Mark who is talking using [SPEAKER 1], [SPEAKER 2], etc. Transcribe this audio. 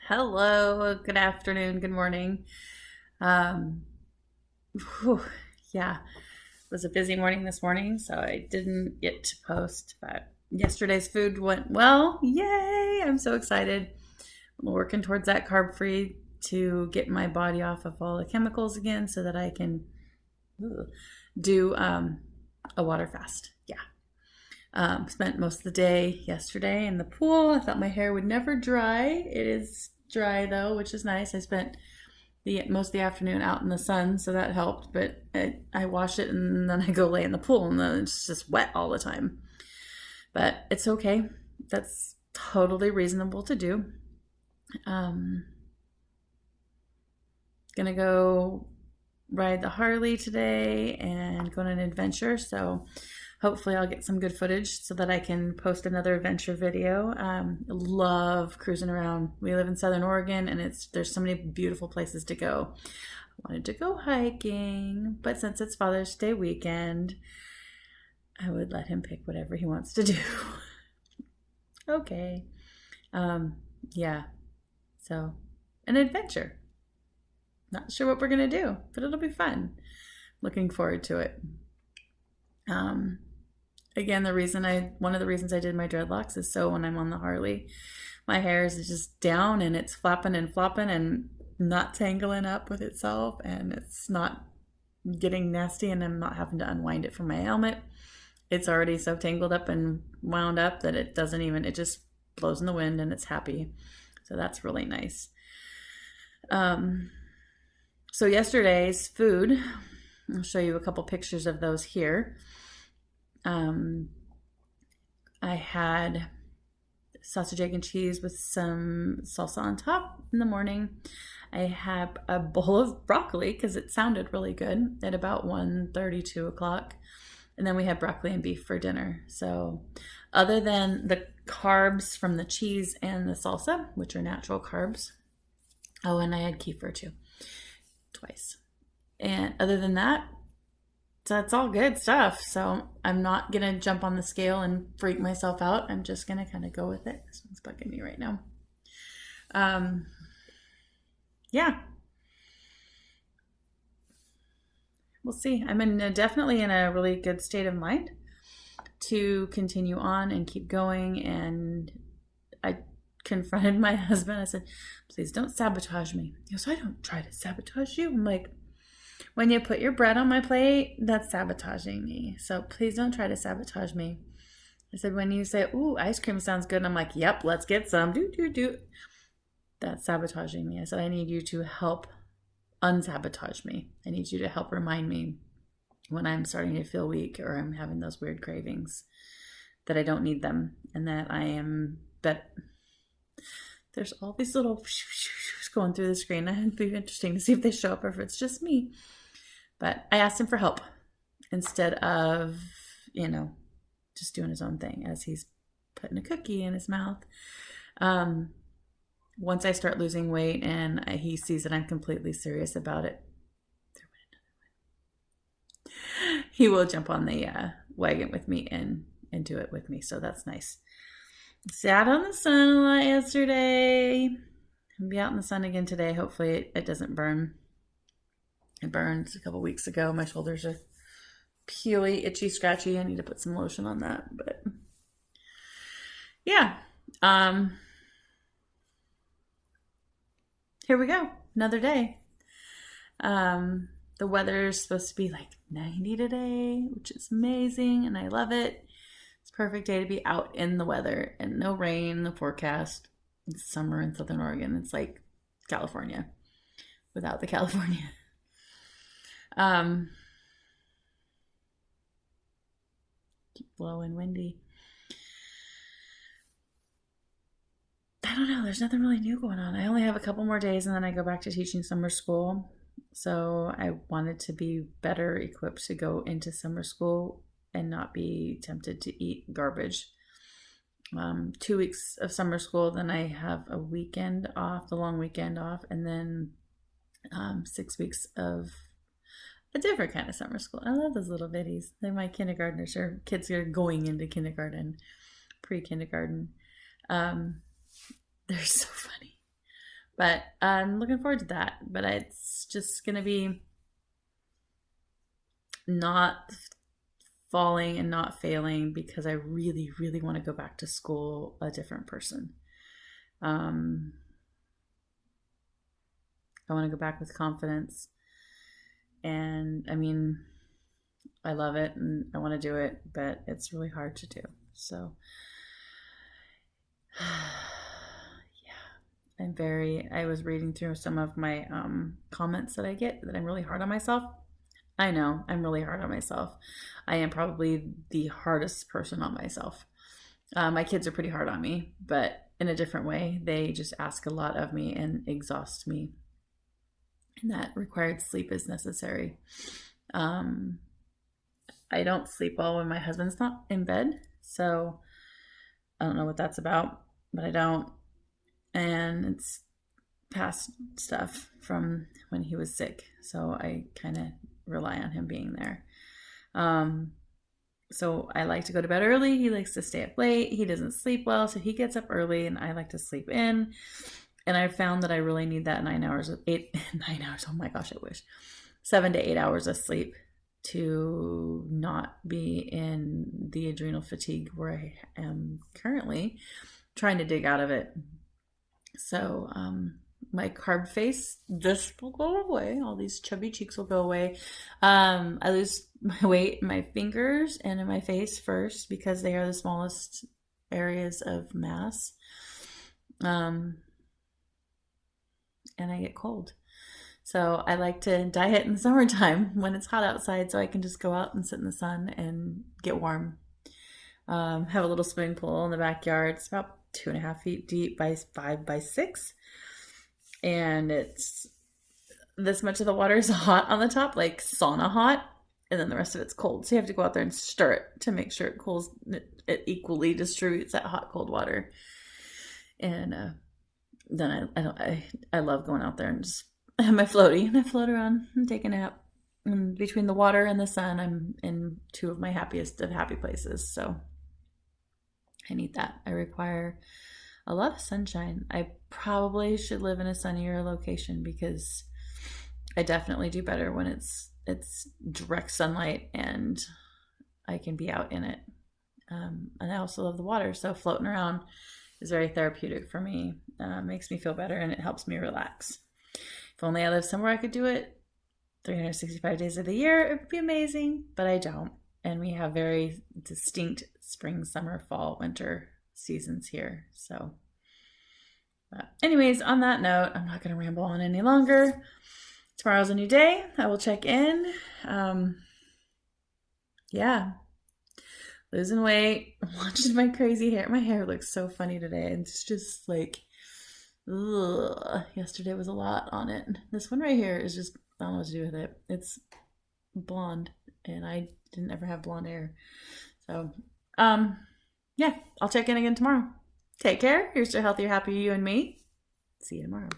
[SPEAKER 1] Hello, good afternoon, good morning. Um, whew, yeah, it was a busy morning this morning, so I didn't get to post, but yesterday's food went well. Yay! I'm so excited. I'm working towards that carb free to get my body off of all the chemicals again so that I can do a water fast. Yeah. Spent most of the day yesterday in the pool. I thought my hair would never dry. It is dry though, which is nice. I spent the most of the afternoon out in the sun, so that helped. But I wash it and then I go lay in the pool, and then it's just wet all the time. But it's okay. That's totally reasonable to do. Um, gonna go ride the Harley today and go on an adventure. So hopefully I'll get some good footage so that I can post another adventure video. Love cruising around. We live in Southern Oregon and there's so many beautiful places to go. I wanted to go hiking, but since it's Father's Day weekend, I would let him pick whatever he wants to do. Okay. Yeah. So, an adventure. Not sure what we're going to do, but it'll be fun. Looking forward to it. Um, Again, one of the reasons I did my dreadlocks is so when I'm on the Harley, my hair is just down and it's flapping and flopping and not tangling up with itself, and it's not getting nasty, and I'm not having to unwind it from my helmet. It's already so tangled up and wound up that it just blows in the wind and it's happy. So that's really nice. So yesterday's food, I'll show you a couple pictures of those here. I had sausage, egg, and cheese with some salsa on top in the morning. I had a bowl of broccoli because it sounded really good at about 1:30, 2 o'clock. And then we had broccoli and beef for dinner. So other than the carbs from the cheese and the salsa, which are natural carbs. Oh, and I had kefir too, twice. And other than that, so it's all good stuff. So I'm not going to jump on the scale and freak myself out. I'm just going to kind of go with it. This one's bugging me right now. Yeah. We'll see. Definitely in a really good state of mind to continue on and keep going. And I confronted my husband. I said, please don't sabotage me. He goes, I don't try to sabotage you. I'm like, when you put your bread on my plate, that's sabotaging me. So please don't try to sabotage me. I said, when you say, ooh, ice cream sounds good, and I'm like, yep, let's get some. Do. That's sabotaging me. I said, I need you to help unsabotage me. I need you to help remind me when I'm starting to feel weak or I'm having those weird cravings that I don't need them and that I am, but there's all these little going through the screen. It'd be interesting to see if they show up or if it's just me. But I asked him for help instead of, just doing his own thing as he's putting a cookie in his mouth. Once I start losing weight and he sees that I'm completely serious about it, he will jump on the wagon with me and do it with me. So that's nice. Sat on the sun a lot yesterday. I'll be out in the sun again today. Hopefully it doesn't burn. It burned a couple weeks ago. My shoulders are peely, itchy, scratchy. I need to put some lotion on that. But yeah. Here we go. Another day. The weather is supposed to be like 90 today, which is amazing, and I love it. It's a perfect day to be out in the weather and no rain in the forecast. It's summer in Southern Oregon. It's like California without the California. Keep blowing windy. I don't know. There's nothing really new going on. I only have a couple more days and then I go back to teaching summer school. So I wanted to be better equipped to go into summer school and not be tempted to eat garbage. 2 weeks of summer school, then I have a weekend off, the long weekend off, and then 6 weeks of a different kind of summer school. I love those little bitties. They're my kindergartners, or kids who are going into kindergarten, pre-kindergarten. They're so funny. But I'm looking forward to that. But it's just going to be not falling and not failing because I really, really want to go back to school a different person. I want to go back with confidence. And I mean, I love it and I want to do it, but it's really hard to do. So, yeah, I was reading through some of my comments that I get that I'm really hard on myself. I know I'm really hard on myself. I am probably the hardest person on myself. My kids are pretty hard on me, but in a different way. They just ask a lot of me and exhaust me. And that required sleep is necessary. I don't sleep well when my husband's not in bed. So I don't know what that's about, but I don't. And it's past stuff from when he was sick. So I kind of rely on him being there. So I like to go to bed early. He likes to stay up late. He doesn't sleep well, so he gets up early and I like to sleep in. And I found that I really need that 9 hours of 9 hours. Oh my gosh, I wish 7 to 8 hours of sleep to not be in the adrenal fatigue where I am currently trying to dig out of it. So, my carb face just will go away. All these chubby cheeks will go away. I lose my weight in my fingers and in my face first because they are the smallest areas of mass. And I get cold. So I like to diet in the summertime when it's hot outside so I can just go out and sit in the sun and get warm. Have a little swimming pool in the backyard. It's about 2.5 feet deep by 5 by 6. And it's this much of the water is hot on the top, like sauna hot, and then the rest of it's cold. So you have to go out there and stir it to make sure it cools. It equally distributes that hot cold water. And then I love going out there and just have my floaty and I float around and take a nap. And between the water and the sun, I'm in two of my happiest of happy places. So I need that. I require a lot of sunshine. I probably should live in a sunnier location because I definitely do better when it's direct sunlight and I can be out in it. And I also love the water, so floating around is very therapeutic for me. Makes me feel better and it helps me relax. If only I lived somewhere I could do it 365 days of the year, it would be amazing, but I don't. And we have very distinct spring, summer, fall, winter seasons here. So anyways, on that note, I'm not going to ramble on any longer. Tomorrow's a new day. I will check in. Yeah. Losing weight, watching my crazy hair. My hair looks so funny today. It's just like, ugh. Yesterday was a lot on it. This one right here is just, I don't know what to do with it. It's blonde, and I didn't ever have blonde hair. So, yeah, I'll check in again tomorrow. Take care. Here's to healthier, happier you and me. See you tomorrow.